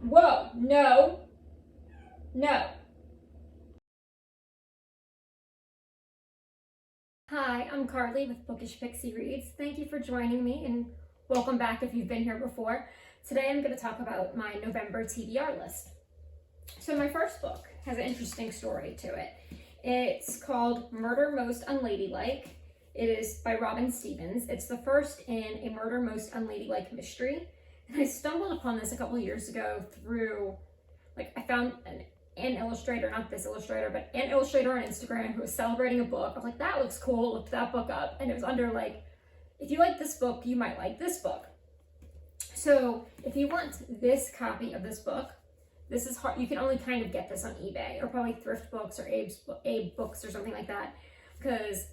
Whoa, no, no. Hi, I'm Carly with Bookish Pixie Reads. Thank you for joining me and welcome back if you've been here before. Today I'm going to talk about my November TBR list. So my first book has an interesting story to it. It's called Murder Most Unladylike. It is by Robin Stevens. It's the first in a Murder Most Unladylike mystery. And I stumbled upon this a couple of years ago through, I found an illustrator, not this illustrator, but an illustrator on Instagram who was celebrating a book. I was like, that looks cool, looked that book up. And it was under if you like this book, you might like this book. So if you want this copy of this book, this is hard. You can only kind of get this on eBay or probably Thrift Books or Abe Books or something like that, because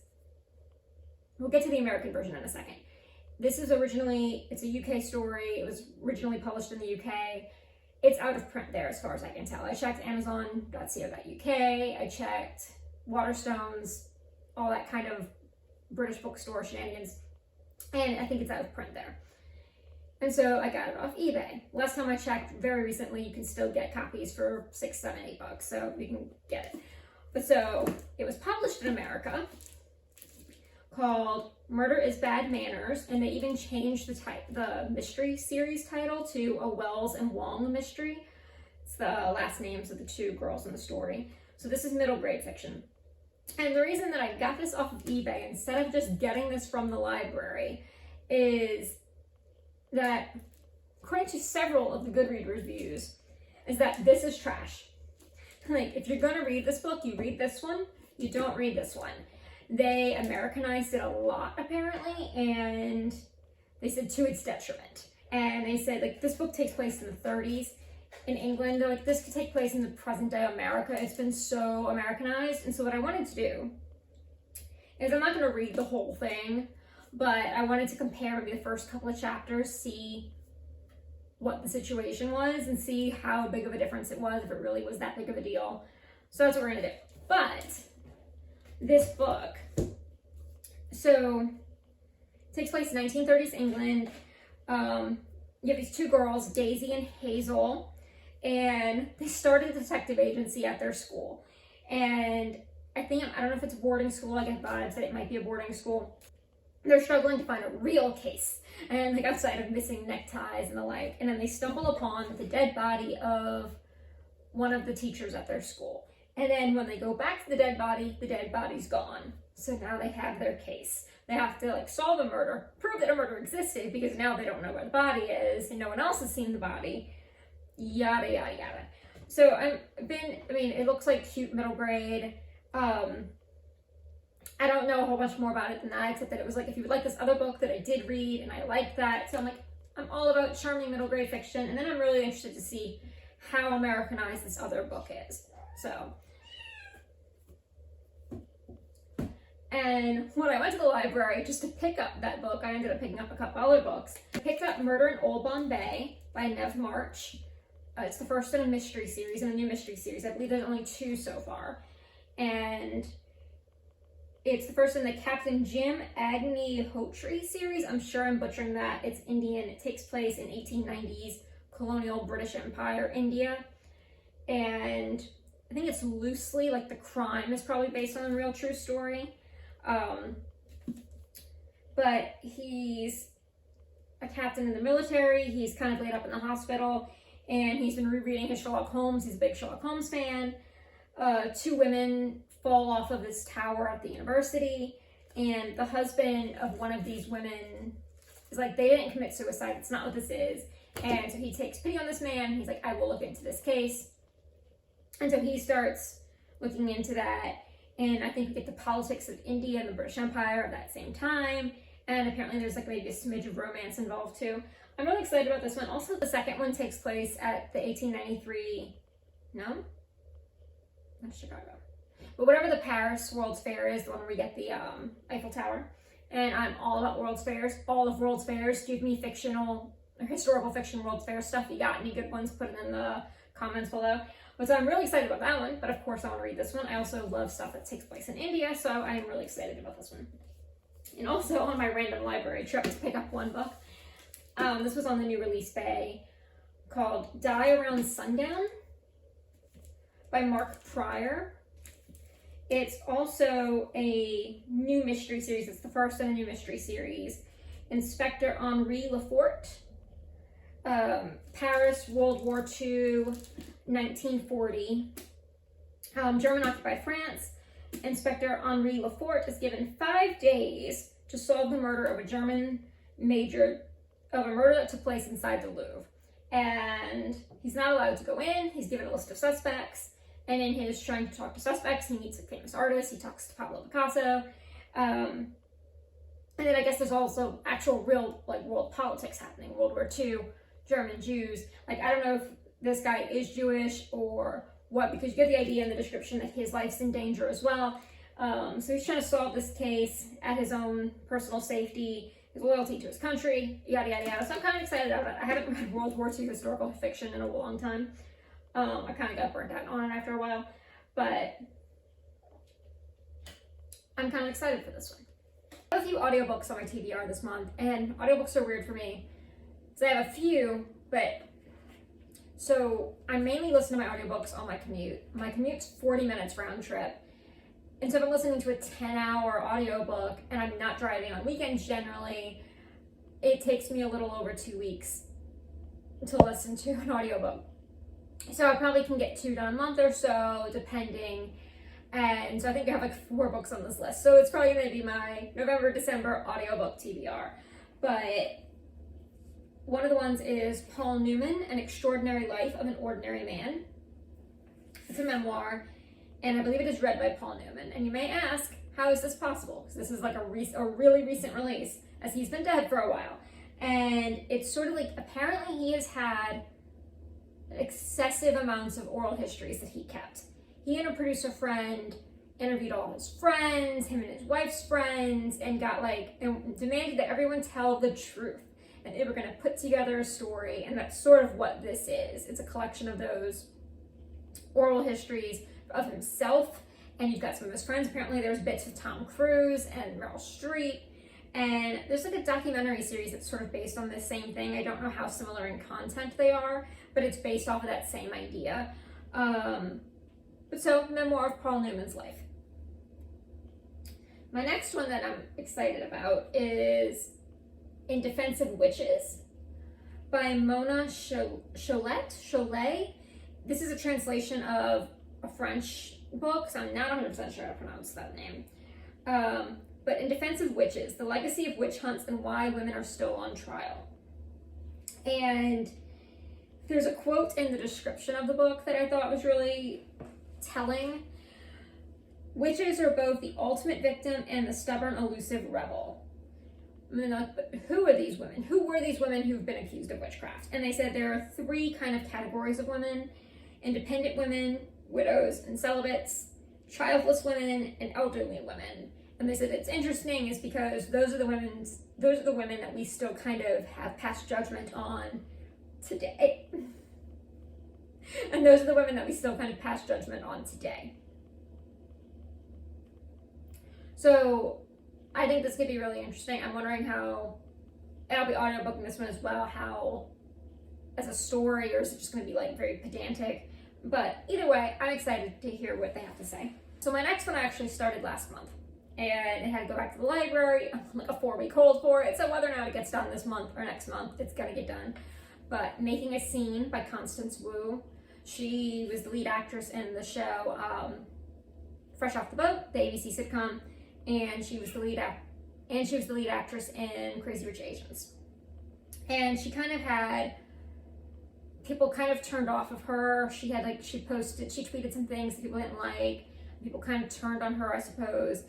we'll get to the American version in a second. This is it's a UK story. It was originally published in the UK. It's out of print there as far as I can tell. I checked Amazon.co.uk. I checked Waterstones, all that kind of British bookstore shenanigans. And I think it's out of print there. And so I got it off eBay. Last time I checked, very recently, you can still get copies for $6, $7, $8, so you can get it. But so it was published in America, called Murder is Bad Manners, and they even changed the mystery series title to a Wells and Wong mystery. It's the last names of the two girls in the story. So this is middle grade fiction. And the reason that I got this off of eBay instead of just getting this from the library is that, according to several of the Goodreads reviews, is that this is trash. If you're gonna read this book, you read this one, you don't read this one. They Americanized it a lot, apparently, and they said to its detriment. And they said, this book takes place in the 30s in England. They're like, this could take place in the present day America. It's been so Americanized. And so what I wanted to do is, I'm not going to read the whole thing, but I wanted to compare maybe the first couple of chapters, see what the situation was, and see how big of a difference it was, if it really was that big of a deal. So that's what we're going to do. But this book, so it takes place in 1930s England. You have these two girls, Daisy and Hazel, and they started a detective agency at their school. And I don't know if it's a boarding school. I get vibes that it might be a boarding school. They're struggling to find a real case, and outside of missing neckties and the like. And then they stumble upon the dead body of one of the teachers at their school. And then when they go back to the dead body's gone. So now they have their case. They have to it murder, prove that a murder existed, because now they don't know where the body is and no one else has seen the body. Yada, yada, yada. So it looks like cute middle grade. I don't know a whole bunch more about it than that, except that it was if you would like this other book that I did read and I liked that. So I'm all about charming middle grade fiction. And then I'm really interested to see how Americanized this other book is. So, and when I went to the library just to pick up that book, I ended up picking up a couple other books. I picked up Murder in Old Bombay by Nev March. It's the first in a mystery series, in a new mystery series. I believe there's only 2 so far. And it's the first in the Captain Jim Agnihotri series. I'm sure I'm butchering that. It's Indian. It takes place in 1890s colonial British Empire, India. And I think it's loosely, the crime is probably based on a real true story. But he's a captain in the military. He's kind of laid up in the hospital, and he's been rereading his Sherlock Holmes. He's a big Sherlock Holmes fan. 2 women fall off of this tower at the university, and the husband of one of these women is they didn't commit suicide. It's not what this is. And so he takes pity on this man. He's like, I will look into this case. And so he starts looking into that. And I think we get the politics of India and the British Empire at that same time. And apparently there's maybe a smidge of romance involved too. I'm really excited about this one. Also, the second one takes place at the 1893, no? Not Chicago. But whatever the Paris World's Fair is, the one where we get the Eiffel Tower. And I'm all about World's Fairs. All of World's Fairs. Give me fictional or historical fiction World's Fair stuff. You got any good ones, put it in the comments below. But so I'm really excited about that one, but of course I want to read this one. I also love stuff that takes place in India, so I am really excited about this one. And also on my random library trip to pick up one book, this was on the new release bay, called Die Around Sundown by Mark Pryor. It's also a new mystery series. It's the first in a new mystery series. Inspector Henri Lefort, Paris, World War II, 1940. German-occupied France. Inspector Henri Lefort is given 5 days to solve the murder of a German major, of a murder that took place inside the Louvre. And he's not allowed to go in. He's given a list of suspects. And in his trying to talk to suspects, he meets a famous artist. He talks to Pablo Picasso. And then I guess there's also actual real, like, world politics happening. World War II, German Jews. Like, I don't know if this guy is Jewish or what, because you get the idea in the description that his life's in danger as well. So he's trying to solve this case at his own personal safety, his loyalty to his country, yada, yada, yada. So I'm kind of excited about it. I haven't read World War II historical fiction in a long time. I kind of got burnt out on it after a while, but I'm kind of excited for this one. I have a few audiobooks on my TBR this month, and audiobooks are weird for me. So I have a few, but so I mainly listen to my audiobooks on my commute. My commute's 40 minutes round trip. And so if I'm listening to a 10-hour audiobook and I'm not driving on weekends generally, it takes me a little over 2 weeks to listen to an audiobook. So I probably can get 2 done a month or so, depending. And so I think I have like 4 books on this list. So it's probably going to be my November, December audiobook TBR. But one of the ones is Paul Newman, An Extraordinary Life of an Ordinary Man. It's a memoir, and I believe it is read by Paul Newman. And you may ask, how is this possible? Because this is like a really recent release, as he's been dead for a while. And it's sort of like, apparently he has had excessive amounts of oral histories that he kept. He and a producer friend interviewed all his friends, him and his wife's friends, and and demanded that everyone tell the truth. And they were going to put together a story, and that's sort of what this is. It's a collection of those oral histories of himself, and you've got some of his friends. Apparently there's bits of Tom Cruise and Meryl Streep, and there's like a documentary series that's sort of based on the same thing. I don't know how similar in content they are, but it's based off of that same idea. But so, memoir of Paul Newman's life. My next one that I'm excited about is In Defense of Witches by Mona Chollet. This is a translation of a French book, so I'm not 100% sure how to pronounce that name. But In Defense of Witches, The Legacy of Witch Hunts and Why Women Are Still on Trial. And there's a quote in the description of the book that I thought was really telling. Witches are both the ultimate victim and the stubborn, elusive rebel. I mean, like, but who are these women? Who were these women who've been accused of witchcraft? And they said there are 3 kind of categories of women: independent women, widows and celibates, childless women, and elderly women. And they said it's interesting is because those are the women that we still kind of have passed judgment on today. And those are the women that we still kind of pass judgment on today. So I think this could be really interesting. I'm wondering how, and I'll be audiobooking this one as well, how as a story, or is it just going to be like very pedantic? But either way, I'm excited to hear what they have to say. So my next one I actually started last month, and it had to go back to the library. I'm like a 4-week hold for it. So whether or not it gets done this month or next month, it's going to get done. But Making a Scene by Constance Wu. She was the lead actress in the show Fresh Off the Boat, the ABC sitcom, and she was the lead actress in Crazy Rich Asians. And she kind of had people kind of turned off of her. She tweeted some things that people didn't like. People kind of turned on her, I suppose.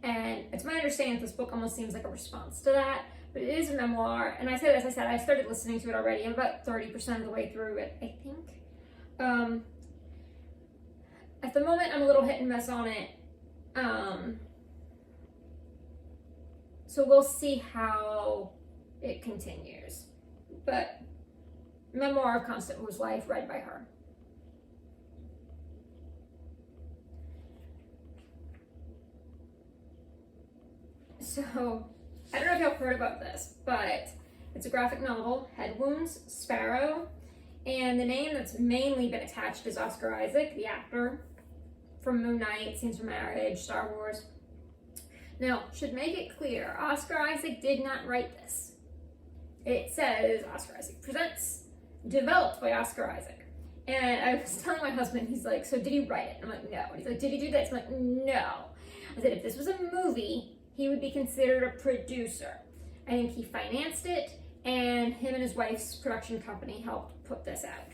And it's my understanding that this book almost seems like a response to that. But it is a memoir, and as I said, I started listening to it already. I'm about 30% of the way through it, I think. At the moment, I'm a little hit and miss on it. So we'll see how it continues. But Memoir of Constance Wu's life, read by her. So, I don't know if y'all heard about this, but it's a graphic novel, Head Wounds, Sparrow. And the name that's mainly been attached is Oscar Isaac, the actor from Moon Knight, Scenes from Marriage, Star Wars. Now, should make it clear, Oscar Isaac did not write this. It says Oscar Isaac Presents, developed by Oscar Isaac. And I was telling my husband, he's like, so did he write it? I'm like, no. And he's like, did he do this? I'm like, no. I said, if this was a movie, he would be considered a producer. I think he financed it, and him and his wife's production company helped put this out.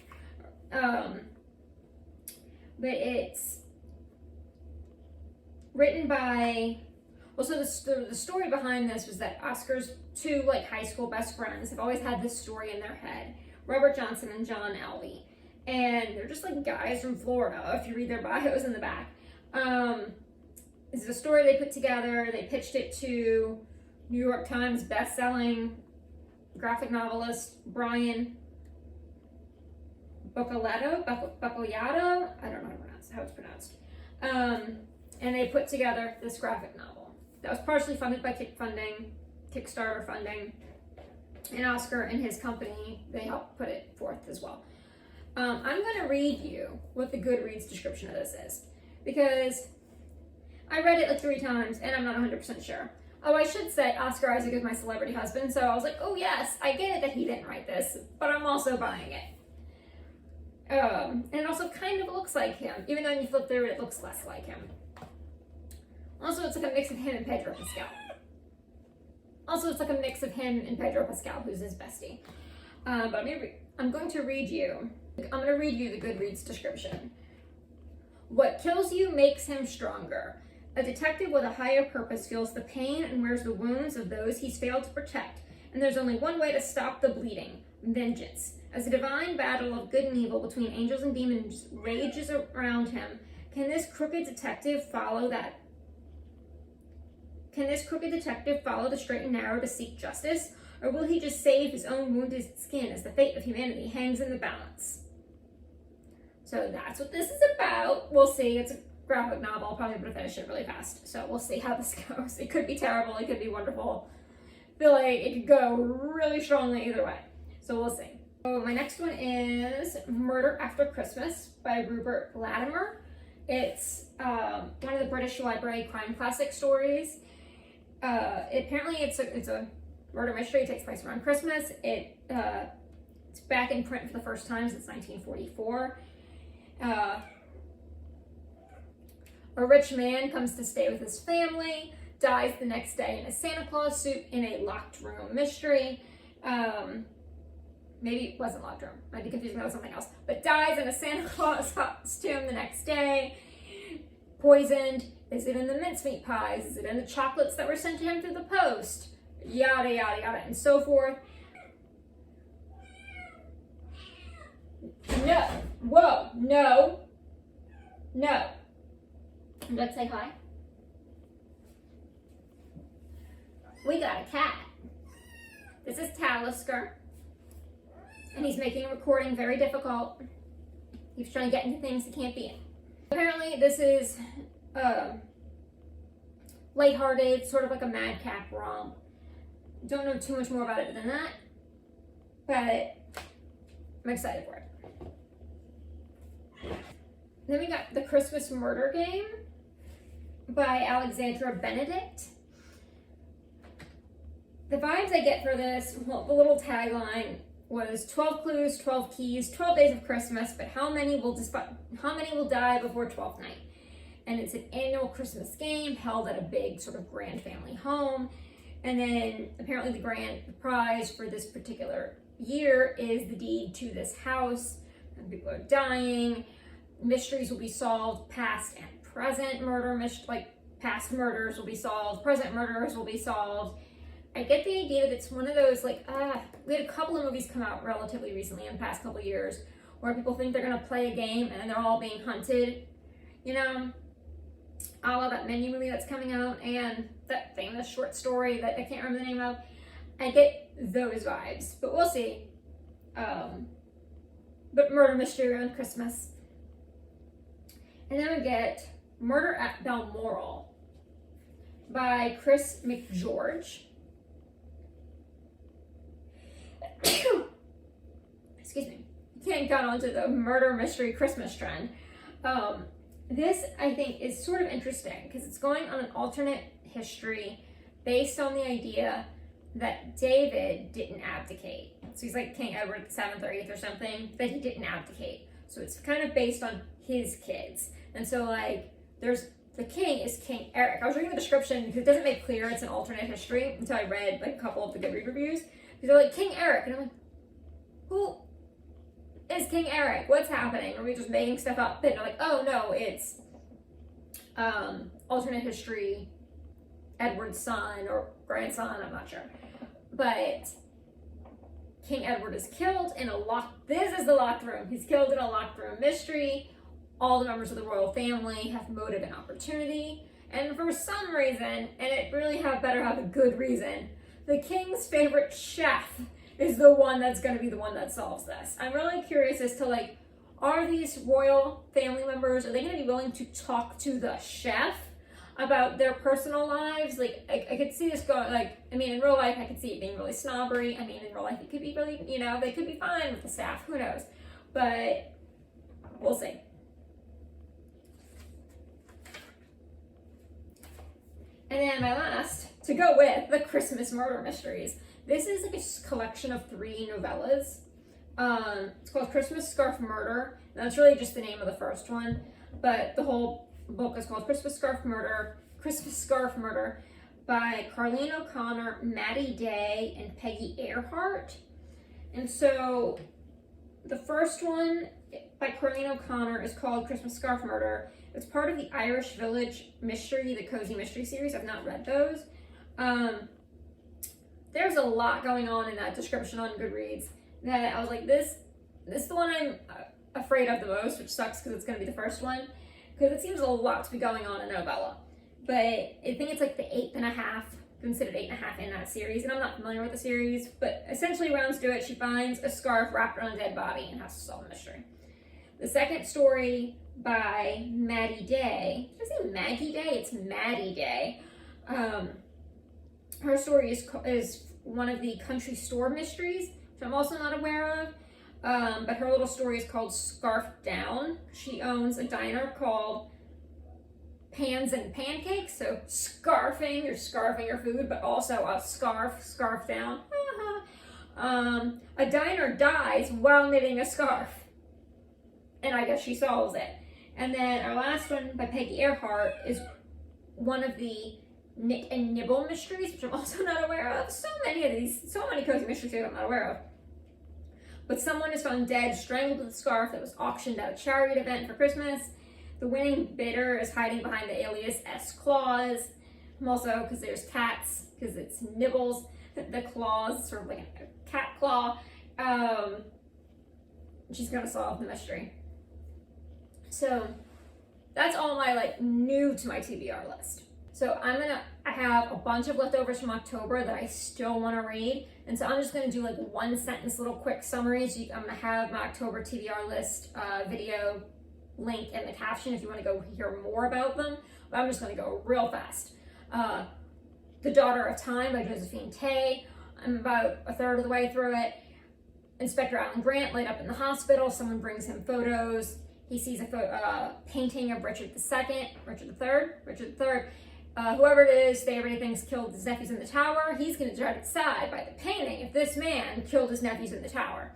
But it's written by, well, so the story behind this was that Oscar's two like high school best friends have always had this story in their head, Robert Johnson and John Alvey. And they're just like guys from Florida, if you read their bios in the back. This is a story they put together. They pitched it to New York Times best-selling graphic novelist Brian Buccellato, I don't know how it's pronounced. And they put together this graphic novel that was partially funded by Kickstarter funding, and Oscar and his company, they helped put it forth as well. I'm going to read you what the Goodreads description of this is, because I read it like 3 times and I'm not 100% sure. Oh, I should say Oscar Isaac is my celebrity husband, so I was like, oh yes, I get it that he didn't write this, but I'm also buying it. And it also kind of looks like him, even though when you flip through it, it looks less like him. Also, it's like a mix of him and Pedro Pascal. Who's his bestie. But I'm going to read you the Goodreads description. What kills you makes him stronger. A detective with a higher purpose feels the pain and wears the wounds of those he's failed to protect, and there's only one way to stop the bleeding: vengeance. As a divine battle of good and evil between angels and demons rages around him, can this crooked detective follow the straight and narrow to seek justice, or will he just save his own wounded skin as the fate of humanity hangs in the balance? So that's what this is about. We'll see. It's a graphic novel. I'll probably finish it really fast. So we'll see how this goes. It could be terrible. It could be wonderful. I feel like it could go really strongly either way. So we'll see. So my next one is Murder After Christmas by Rupert Latimer. It's one of the British Library crime classic stories. Apparently it's a murder mystery. It takes place around Christmas. It's back in print for the first time since 1944. A rich man comes to stay with his family, dies the next day in a Santa Claus suit in a locked room mystery. Maybe it wasn't locked room. Might be confusing that with something else. But dies in a Santa Claus costume the next day. Poisoned. Is it in the mincemeat pies? Is it in the chocolates that were sent to him through the post? Yada, yada, yada, and so forth. No. Whoa. No. No. Let's say hi. We got a cat. This is Talisker. And he's making recording very difficult. He's trying to get into things he can't be in. Apparently this is lighthearted, sort of like a madcap romp. Don't know too much more about it than that, but I'm excited for it. Then we got The Christmas Murder Game by Alexandra Benedict. The vibes I get for this, well, the little tagline was 12 clues, 12 keys, 12 days of Christmas, but how many will die before 12th night? And it's an annual Christmas game held at a big sort of grand family home. And then apparently the grand prize for this particular year is the deed to this house. And people are dying. Mysteries will be solved, past and present past murders will be solved, present murders will be solved. I get the idea that it's one of those we had a couple of movies come out relatively recently in the past couple of years where people think they're gonna play a game and then they're all being hunted, you know, a la that Menu movie that's coming out and that famous short story that I can't remember the name of. I get those vibes, but we'll see. But murder mystery around Christmas. And then we get Murder at Balmoral by Chris McGeorge. Excuse me. can't get onto the murder mystery Christmas trend. This, I think, is sort of interesting because it's going on an alternate history based on the idea that David didn't abdicate. So he's like King Edward VII or VIII or something, that he didn't abdicate. So it's kind of based on his kids. And so like, the king is King Eric. I was reading the description because it doesn't make clear it's an alternate history until I read like a couple of the Goodreads reviews. They're like, King Eric. And I'm like, who is King Eric? What's happening? Are we just making stuff up? And they're like, oh no, it's alternate history, Edward's son or grandson, I'm not sure. But King Edward is killed in this is the locked room. He's killed in a locked room mystery. All the members of the royal family have motive and opportunity. And for some reason, and it really better have a good reason, the king's favorite chef is the one that's going to be the one that solves this. I'm really curious as to like, are these royal family members, are they going to be willing to talk to the chef about their personal lives? Like, I could see this going, like, I mean, in real life, I could see it being really snobbery. I mean, in real life, it could be really, you know, they could be fine with the staff, who knows? But we'll see. And then my last, to go with the Christmas murder mysteries. This is like a collection of 3 novellas. It's called Christmas Scarf Murder. And that's really just the name of the first one. But the whole book is called Christmas Scarf Murder by Carlene O'Connor, Maddie Day, and Peggy Ehrhart. And so the first one by Carlene O'Connor is called Christmas Scarf Murder. It's part of the Irish Village Mystery, the Cozy Mystery series. I've not read those. There's a lot going on in that description on Goodreads that I was like, this is the one I'm afraid of the most, which sucks because it's going to be the first one, because it seems a lot to be going on in a novella. But I think it's like the 8.5, considered 8.5 in that series, and I'm not familiar with the series, but essentially rounds to it, she finds a scarf wrapped around a dead body and has to solve the mystery. The second story by Maddie Day, did I say Maggie Day? It's Maddie Day. Her story is one of the country store mysteries, which I'm also not aware of. But her little story is called Scarf Down. She owns a diner called Pans and Pancakes, so you're scarfing your food, but also a scarf down. A diner dies while knitting a scarf, and I guess she solves it. And then our last one by Peggy Ehrhart is one of the Knit and Nibble mysteries, which I'm also not aware of. So many cozy mysteries that I'm not aware of. But someone is found dead, strangled with a scarf that was auctioned at a charity event for Christmas. The winning bidder is hiding behind the alias S. Claus. Also, because there's cats, because it's nibbles. The claws, sort of like a cat claw. She's gonna solve the mystery. So that's all my like new to my TBR list. So I have a bunch of leftovers from October that I still want to read. And so I'm just going to do like 1-sentence little quick summary. So I'm going to have my October TBR list video link in the caption if you want to go hear more about them. But I'm just going to go real fast. The Daughter of Time by Josephine Tay. I'm about a third of the way through it. Inspector Alan Grant laid up in the hospital. Someone brings him photos. He sees a painting of Richard III. Whoever it is, they already thinks killed his nephews in the tower. He's going to try to decide by the painting if this man killed his nephews in the tower.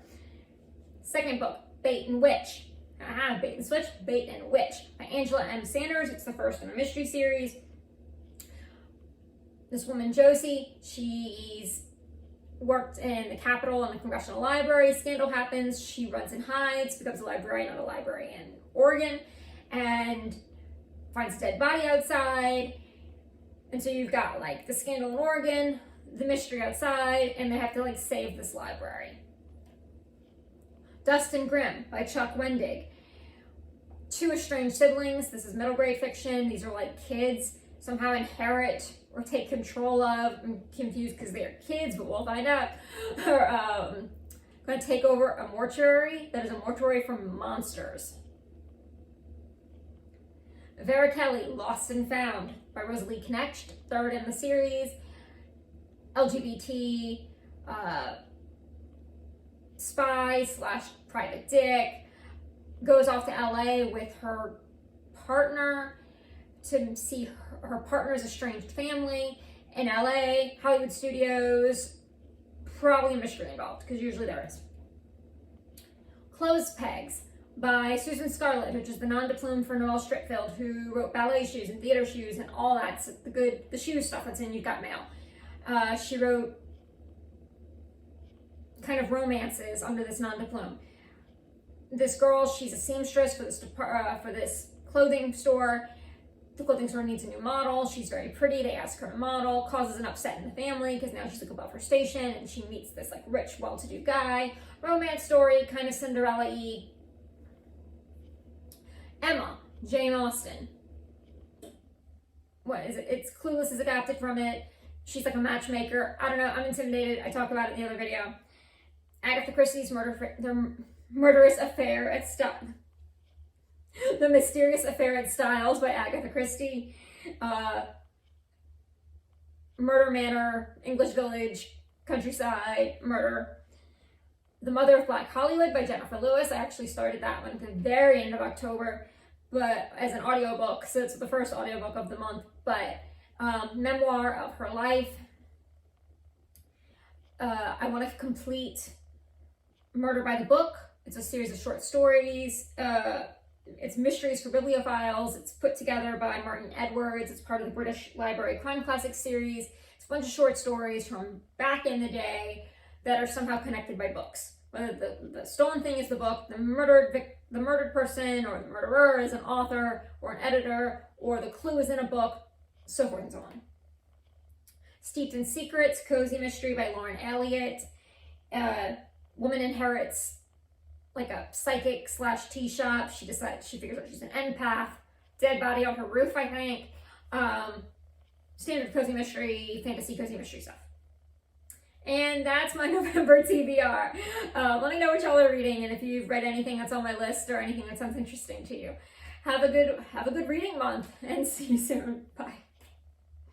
Second book, Bait and Witch. Bait and Witch by Angela M. Sanders. It's the first in a mystery series. This woman, Josie, she's worked in the Capitol and the Congressional Library. Scandal happens. She runs and hides, becomes a librarian at a library in Oregon, and finds a dead body outside. And so you've got like the scandal in Oregon, the mystery outside, and they have to like save this library. Dust and Grimm by Chuck Wendig. 2 estranged siblings. This is middle grade fiction. These are like kids somehow inherit or take control of. I'm confused because they're kids, but we'll find out. Are going to take over a mortuary that is a mortuary for monsters. Vera Kelly, Lost and Found by Rosalie Knecht, 3rd in the series. LGBT spy slash private dick, goes off to LA with her partner to see her partner's estranged family in LA, Hollywood studios, probably a mystery involved, because usually there is. Clothes Pegs by Susan Scarlett, which is the nom de plume for Noel Streatfeild, who wrote ballet shoes and theater shoes and all that, the shoe stuff that's in You've Got Mail. She wrote kind of romances under this nom de plume. This girl, she's a seamstress for this clothing store. The clothing store needs a new model. She's very pretty. They ask her to model. Causes an upset in the family because now she's like above her station and she meets this like rich, well-to-do guy. Romance story, kind of Cinderella-y. Emma, Jane Austen. What is it? It's Clueless is adapted from it. She's like a matchmaker. I don't know. I'm intimidated. I talked about it in the other video. Agatha Christie's Murderous Affair at The Mysterious Affair at Styles by Agatha Christie. Murder Manor, English Village, Countryside, Murder. The Mother of Black Hollywood by Jennifer Lewis. I actually started that one at the very end of October, but as an audiobook, so it's the first audiobook of the month, but memoir of her life. I want to complete Murder by the Book. It's a series of short stories. It's mysteries for bibliophiles. It's put together by Martin Edwards. It's part of the British Library Crime Classics series. It's a bunch of short stories from back in the day that are somehow connected by books. Whether the stolen thing is the book, the murdered person or the murderer is an author or an editor, or the clue is in a book, so forth and so on. Steeped in Secrets, Cozy Mystery by Lauren Elliott. Woman inherits like a psychic slash tea shop. She figures out she's an empath. Dead body on her roof, I think. Standard cozy mystery, fantasy cozy mystery stuff. And that's my November TBR. Let me know what y'all are reading and if you've read anything that's on my list or anything that sounds interesting to you. Have a good reading month and see you soon. Bye.